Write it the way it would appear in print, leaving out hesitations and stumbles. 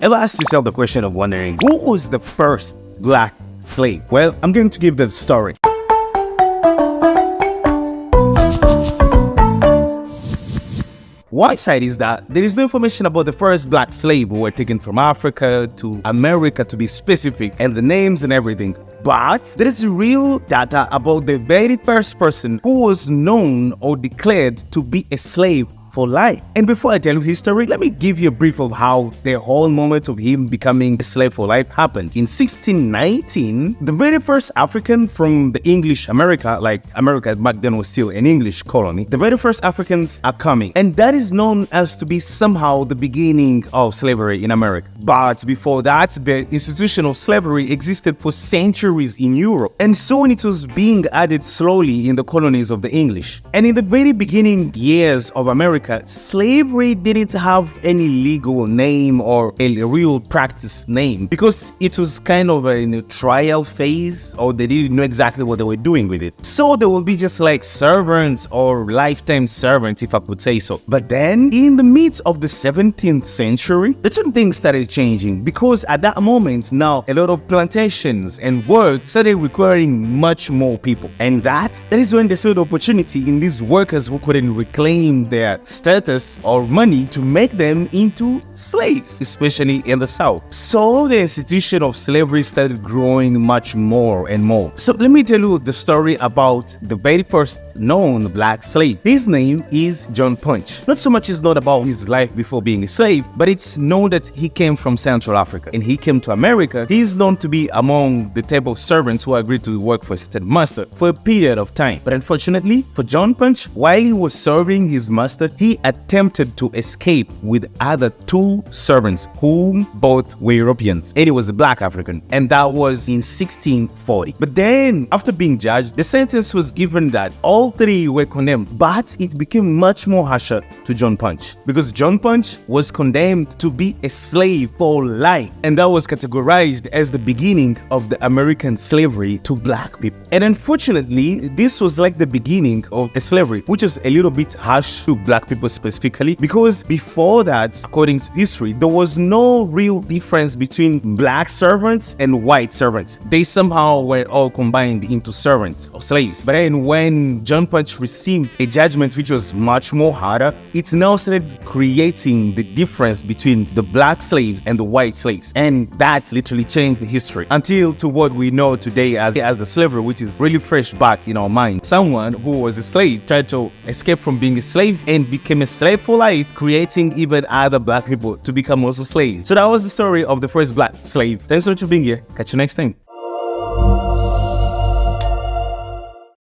Ever asked yourself the question of wondering, who was the first black slave? Well, I'm going to give the story. One side is that there is no information about the first black slave who were taken from Africa to America, to be specific, and the names and everything. But there is real data about the very first person who was known or declared to be a slave for life. And before I tell you his story, let me give you a brief of how the whole moment of him becoming a slave for life happened. In 1619, the very first Africans from the English America, like America back then was still an English colony, the very first Africans are coming. And that is known as to be somehow the beginning of slavery in America. But before that, the institution of slavery existed for centuries in Europe. And soon it was being added slowly in the colonies of the English. And in the very beginning years of America, slavery didn't have any legal name or a real practice name because it was kind of in a trial phase, or they didn't know exactly what they were doing with it. So they will be just like servants or lifetime servants, if I could say so. But then in the midst of the 17th century, the two things started changing because at that moment now a lot of plantations and work started requiring much more people. And that is when they saw the opportunity in these workers who couldn't reclaim their status or money to make them into slaves, especially in the South. So the institution of slavery started growing much more and more. So let me tell you the story about the very first known black slave. His name is John Punch. Not so much is not about his life before being a slave, but it's known that he came from Central Africa and he came to America. He is known to be among the type of servants who agreed to work for a certain master for a period of time. But unfortunately for John Punch, while he was serving his master, he attempted to escape with other two servants whom both were Europeans, and he was a black African, and that was in 1640. But then after being judged, the sentence was given that all three were condemned, but it became much more harsher to John Punch because John Punch was condemned to be a slave for life, and that was categorized as the beginning of the American slavery to black people. And unfortunately, this was like the beginning of a slavery, which is a little bit harsh to black people specifically, because before that, according to history, there was no real difference between black servants and white servants. They somehow were all combined into servants or slaves. But then when John Punch received a judgment which was much more harder, it now started creating the difference between the black slaves and the white slaves. And that literally changed the history until to what we know today as the slavery, which is really fresh back in our mind. Someone who was a slave tried to escape from being a slave and became a slave for life, creating even other black people to become also slaves. So that was the story of the first black slave. Thanks so much for being here. Catch you next time.